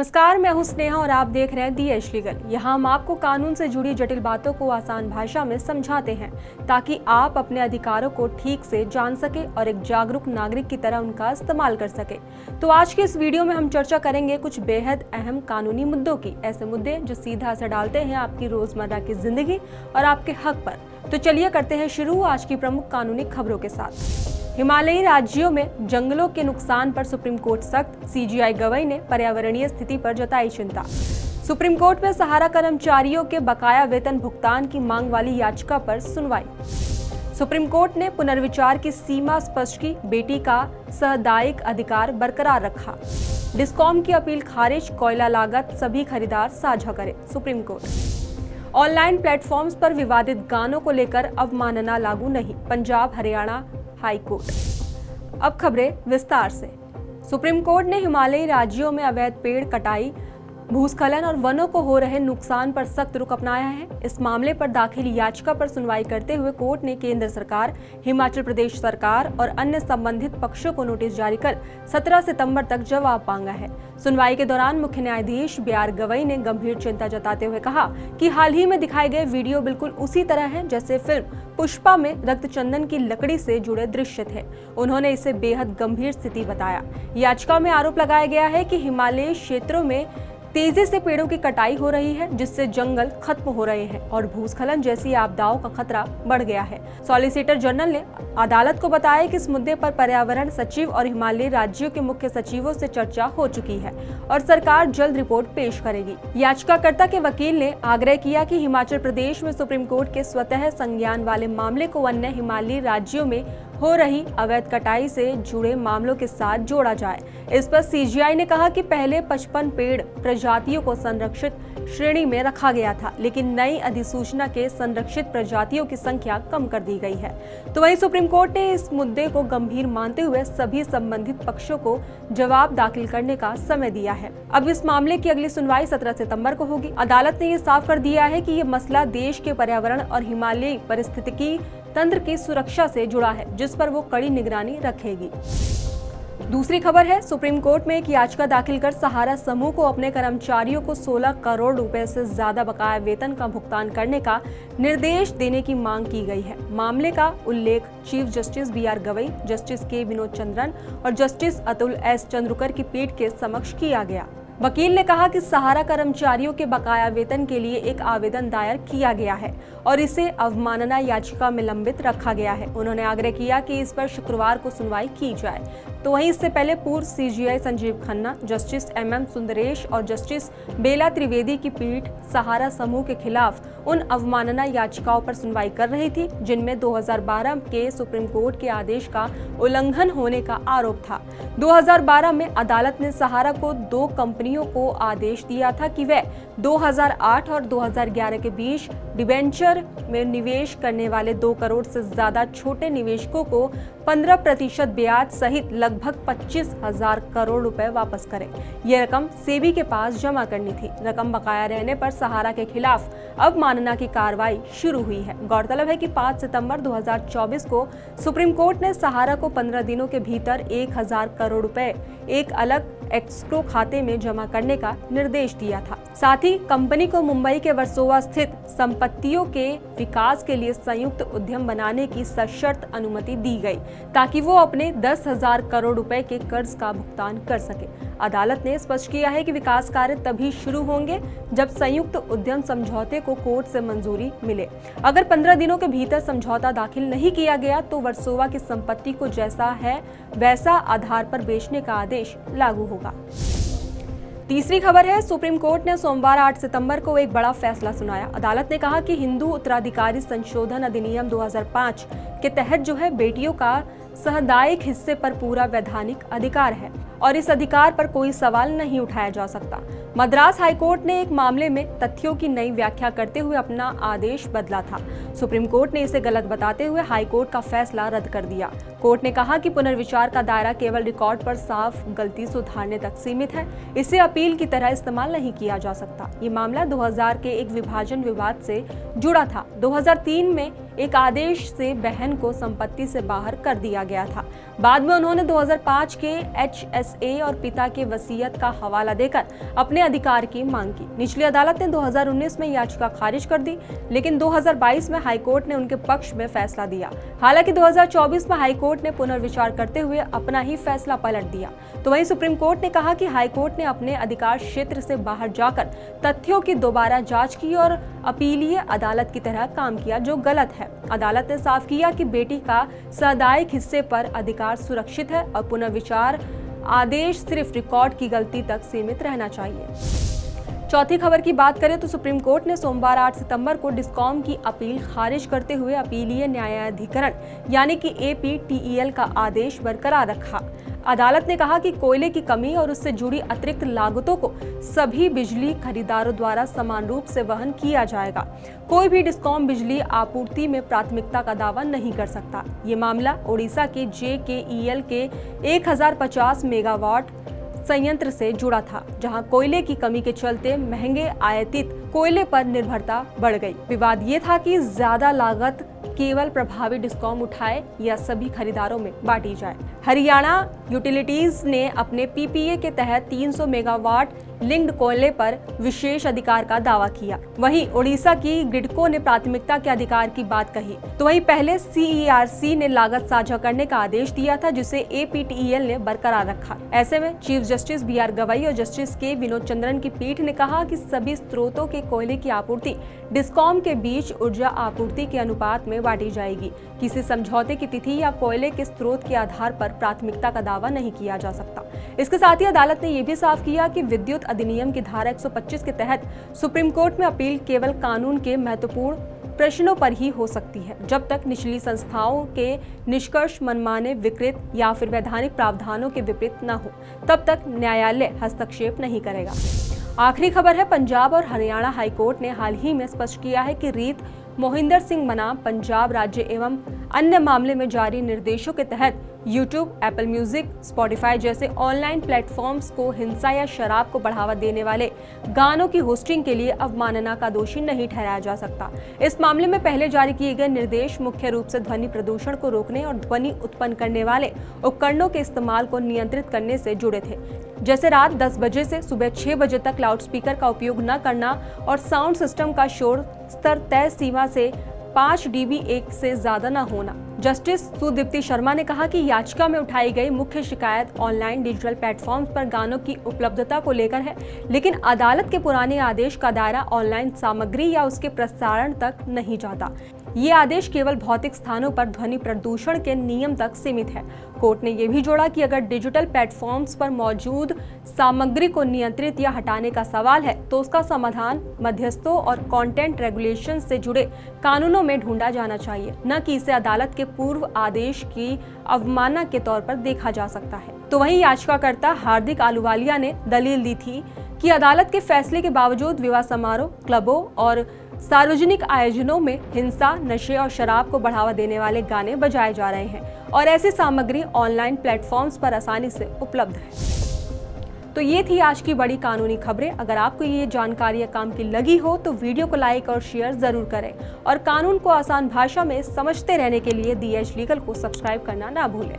नमस्कार, मैं हूं स्नेहा और आप देख रहे हैं दी एज लीगल। यहाँ हम आपको कानून से जुड़ी जटिल बातों को आसान भाषा में समझाते हैं ताकि आप अपने अधिकारों को ठीक से जान सके और एक जागरूक नागरिक की तरह उनका इस्तेमाल कर सके। तो आज के इस वीडियो में हम चर्चा करेंगे कुछ बेहद अहम कानूनी मुद्दों की, ऐसे मुद्दे जो सीधा असर डालते हैं आपकी रोजमर्रा की जिंदगी और आपके हक पर। तो चलिए करते हैं शुरू आज की प्रमुख कानूनी खबरों के साथ। हिमालयी राज्यों में जंगलों के नुकसान पर सुप्रीम कोर्ट सख्त, सीजीआई गवई ने पर्यावरणीय स्थिति पर जताई चिंता। सुप्रीम कोर्ट में सहारा कर्मचारियों के बकाया वेतन भुगतान की मांग वाली याचिका पर सुनवाई। सुप्रीम कोर्ट ने पुनर्विचार की सीमा स्पष्ट की, बेटी का सहदायिक अधिकार बरकरार रखा। डिस्कॉम की अपील खारिज, कोयला लागत सभी खरीदार साझा करें, सुप्रीम कोर्ट। ऑनलाइन प्लेटफॉर्म्स पर विवादित गानों को लेकर अवमानना लागू नहीं, पंजाब हरियाणा हाई कोर्ट। अब खबरें विस्तार से। सुप्रीम कोर्ट ने हिमालयी राज्यों में अवैध पेड़ कटाई, भूस्खलन और वनों को हो रहे नुकसान पर सख्त रुख अपनाया है। इस मामले पर दाखिल याचिका पर सुनवाई करते हुए कोर्ट ने केंद्र सरकार, हिमाचल प्रदेश सरकार और अन्य संबंधित पक्षों को नोटिस जारी कर 17 सितंबर तक जवाब मांगा है। सुनवाई के दौरान मुख्य न्यायाधीश बीआर गवई ने गंभीर चिंता जताते हुए कहा कि हाल ही में दिखाए गए वीडियो बिल्कुल उसी तरह है जैसे फिल्म पुष्पा में रक्तचंदन की लकड़ी से जुड़े दृश्य थे। उन्होंने इसे बेहद गंभीर स्थिति बताया। याचिका में आरोप लगाया गया है कि हिमालयी क्षेत्रों में तेजी से पेड़ों की कटाई हो रही है, जिससे जंगल खत्म हो रहे हैं और भूस्खलन जैसी आपदाओं का खतरा बढ़ गया है। सॉलिसिटर जनरल ने अदालत को बताया कि इस मुद्दे पर पर्यावरण सचिव और हिमालयी राज्यों के मुख्य सचिवों से चर्चा हो चुकी है और सरकार जल्द रिपोर्ट पेश करेगी। याचिकाकर्ता के वकील ने आग्रह किया कि हिमाचल प्रदेश में सुप्रीम कोर्ट के स्वतः संज्ञान वाले मामले को अन्य हिमालयी राज्यों में हो रही अवैध कटाई से जुड़े मामलों के साथ जोड़ा जाए। इस पर सीजीआई ने कहा कि पहले 55 पेड़ प्रजातियों को संरक्षित श्रेणी में रखा गया था, लेकिन नई अधिसूचना के संरक्षित प्रजातियों की संख्या कम कर दी गई है। तो वहीं सुप्रीम कोर्ट ने इस मुद्दे को गंभीर मानते हुए सभी संबंधित पक्षों को जवाब दाखिल करने का समय दिया है। अब इस मामले की अगली सुनवाई 17 सितंबर को होगी। अदालत ने ये साफ कर दिया है कि ये मसला देश के पर्यावरण और हिमालयी पारिस्थितिकी तंत्र की सुरक्षा से जुड़ा है, जिस पर वो कड़ी निगरानी रखेगी। दूसरी खबर है, सुप्रीम कोर्ट में एक याचिका दाखिल कर सहारा समूह को अपने कर्मचारियों को 16 करोड़ रुपए से ज्यादा बकाया वेतन का भुगतान करने का निर्देश देने की मांग की गई है। मामले का उल्लेख chief justice BR Gavai, justice K Vinod Chandran और जस्टिस अतुल एस चंद्रकर की पीठ के समक्ष किया गया। वकील ने कहा कि सहारा कर्मचारियों के बकाया वेतन के लिए एक आवेदन दायर किया गया है और इसे अवमानना याचिका में लंबित रखा गया है। उन्होंने आग्रह किया कि इस पर शुक्रवार को सुनवाई की जाए। तो वहीं इससे पहले पूर्व CJI Sanjiv Khanna, justice MM Sundresh और जस्टिस बेला त्रिवेदी की पीठ सहारा समूह के खिलाफ उन अवमानना याचिकाओं पर सुनवाई कर रही थी जिनमें 2012 के सुप्रीम कोर्ट के आदेश का उल्लंघन होने का आरोप था। 2012 में अदालत ने सहारा को 2 कंपनियों को आदेश दिया था कि वे 2008 और 2011 के बीच डिबेंचर में निवेश करने वाले 2 करोड़ से ज्यादा छोटे निवेशकों को 15% ब्याज सहित लगभग 25,000 करोड़ रुपए वापस करें। यह रकम सेबी के पास जमा करनी थी। रकम बकाया रहने पर सहारा के खिलाफ अवमानना की कार्रवाई शुरू हुई है। गौरतलब है कि 5 सितंबर 2024 को सुप्रीम कोर्ट ने सहारा को 15 दिनों के भीतर 1,000 करोड़ रुपए एक अलग एस्क्रो खाते में जमा करने का निर्देश दिया था। साथ ही कंपनी को मुंबई के वर्सोवा स्थित संपत्तियों के विकास के लिए संयुक्त उद्यम बनाने की सशर्त अनुमति दी गई ताकि वो अपने 10,000 करोड़ रुपए के कर्ज का भुगतान कर सके। अदालत ने स्पष्ट किया है कि विकास कार्य तभी शुरू होंगे जब संयुक्त उद्यम समझौते को कोर्ट से मंजूरी मिले। अगर 15 दिनों के भीतर समझौता दाखिल नहीं किया गया तो वर्सोवा की संपत्ति को जैसा है वैसा आधार पर बेचने का आदेश लागू होगा। तीसरी खबर है, सुप्रीम कोर्ट ने सोमवार 8 सितंबर को एक बड़ा फैसला सुनाया। अदालत ने कहा कि हिंदू उत्तराधिकारी संशोधन अधिनियम 2005 के तहत जो है बेटियों का सहदायिक हिस्से पर पूरा वैधानिक अधिकार है और इस अधिकार पर कोई सवाल नहीं उठाया जा सकता। मद्रास हाईकोर्ट ने एक मामले में तथ्यों की नई व्याख्या करते हुए अपना आदेश बदला था। सुप्रीम कोर्ट ने इसे गलत बताते हुए हाईकोर्ट का फैसला रद्द कर दिया। कोर्ट ने कहा कि पुनर्विचार का दायरा केवल रिकॉर्ड पर साफ गलती सुधारने तक सीमित है, इसे अपील की तरह इस्तेमाल नहीं किया जा सकता। ये मामला 2000 के एक विभाजन विवाद से जुड़ा था। 2003 में एक आदेश से बहन को संपत्ति से बाहर कर दिया गया था। बाद में उन्होंने 2005 के HSA और पिता के वसीयत का हवाला देकर अपने अधिकार की मांग की। निचली अदालत ने 2019 में याचिका खारिज कर दी, लेकिन 2022 में हाईकोर्ट ने उनके पक्ष में फैसला दिया। हालांकि 2024 में हाईकोर्ट ने पुनर्विचार करते हुए अपना ही फैसला पलट दिया। तो वहीं सुप्रीम कोर्ट ने कहा कि हाईकोर्ट ने अपने अधिकार क्षेत्र से बाहर जाकर तथ्यों की दोबारा जांच की और अपीलीय अदालत की तरह काम किया, जो गलत है। अदालत ने साफ किया कि बेटी का सादायिक हिस्से पर अधिकार सुरक्षित है और पुनर्विचार आदेश सिर्फ रिकॉर्ड की गलती तक सीमित रहना चाहिए। चौथी खबर की बात करें तो सुप्रीम कोर्ट ने सोमवार 8 सितंबर को डिस्कॉम की अपील खारिज करते हुए अपीलीय न्यायाधिकरण यानी कि APTEL का आदेश बरकरार रखा। अदालत ने कहा कि कोयले की कमी और उससे जुड़ी अतिरिक्त लागतों को सभी बिजली खरीदारों द्वारा समान रूप से वहन किया जाएगा। कोई भी डिस्कॉम बिजली आपूर्ति में प्राथमिकता का दावा नहीं कर सकता। ये मामला ओडिशा के JKEL के 1050 मेगावाट संयंत्र से जुड़ा था, जहां कोयले की कमी के चलते महंगे आयातित कोयले पर निर्भरता बढ़ गई। विवाद ये था कि ज्यादा लागत केवल प्रभावी डिस्कॉम उठाए या सभी खरीदारों में बांटी जाए। हरियाणा यूटिलिटीज ने अपने PPA के तहत 300 मेगावाट लिंक्ड कोयले पर विशेष अधिकार का दावा किया। वहीं ओडिशा की ग्रिडको ने प्राथमिकता के अधिकार की बात कही। तो वहीं पहले CERC ने लागत साझा करने का आदेश दिया था, जिसे APTEL ने बरकरार रखा। ऐसे में चीफ जस्टिस BR गवई और जस्टिस के विनोद चंद्रन की पीठ ने कहा कि सभी स्रोतों के कोयले की आपूर्ति डिस्कॉम के बीच ऊर्जा आपूर्ति के अनुपात में बांटी जाएगी। किसी समझौते की तिथि या कोयले के स्रोत के आधार पर प्राथमिकता का दावा नहीं किया जा सकता। इसके साथ ही अदालत ने यह भी साफ किया कि विद्युत अधिनियम की धारा 125 के तहत सुप्रीम कोर्ट में अपील केवल कानून के महत्वपूर्ण प्रश्नों पर ही हो सकती है, जब तक निचली संस्थाओं के निष्कर्ष मनमाने, विकृत या फिर वैधानिक प्रावधानों के विपरीत न हो, तब तक न्यायालय हस्तक्षेप नहीं करेगा। आखिरी खबर है, पंजाब और हरियाणा हाईकोर्ट ने हाल ही में स्पष्ट किया है कि रीत मोहिंदर सिंह बनाम पंजाब राज्य एवं अन्य मामले में जारी निर्देशों के तहत यूट्यूब, एप्पल म्यूजिक, स्पॉटिफाई जैसे ऑनलाइन प्लेटफॉर्म्स को हिंसा या शराब को बढ़ावा देने वाले गानों की होस्टिंग के लिए अवमानना का दोषी नहीं ठहराया जा सकता। इस मामले में पहले जारी किए गए निर्देश मुख्य रूप से ध्वनि प्रदूषण को रोकने और ध्वनि उत्पन्न करने वाले उपकरणों के इस्तेमाल को नियंत्रित करने से जुड़े थे, जैसे रात 10 बजे से सुबह 6 बजे तक लाउडस्पीकर का उपयोग न करना और साउंड सिस्टम का शोर स्तर तय सीमा से 5 dB एक से ज्यादा न होना। जस्टिस सुदीप्ति शर्मा ने कहा कि याचिका में उठाई गई मुख्य शिकायत ऑनलाइन डिजिटल प्लेटफॉर्म्स पर गानों की उपलब्धता को लेकर है, लेकिन अदालत के पुराने आदेश का दायरा ऑनलाइन सामग्री या उसके प्रसारण तक नहीं जाता। ये आदेश केवल भौतिक स्थानों पर ध्वनि प्रदूषण के नियम तक सीमित है। कोर्ट ने यह भी जोड़ा कि अगर डिजिटल प्लेटफॉर्म्स पर मौजूद सामग्री को नियंत्रित या हटाने का सवाल है, तो उसका समाधान मध्यस्थों और कंटेंट रेगुलेशन से जुड़े कानूनों में ढूंढा जाना चाहिए, न कि इसे अदालत के पूर्व आदेश की अवमानना के तौर पर देखा जा सकता है। तो वहीं याचिकाकर्ता हार्दिक आलूवालिया ने दलील दी थी कि अदालत के फैसले के बावजूद विवाह समारोह, क्लबों और सार्वजनिक आयोजनों में हिंसा, नशे और शराब को बढ़ावा देने वाले गाने बजाए जा रहे हैं और ऐसी सामग्री ऑनलाइन प्लेटफॉर्म्स पर आसानी से उपलब्ध है। तो ये थी आज की बड़ी कानूनी खबरें। अगर आपको ये जानकारी काम की लगी हो तो वीडियो को लाइक और शेयर जरूर करें और कानून को आसान भाषा में समझते रहने के लिए दी एज लीगल को सब्सक्राइब करना ना भूलें।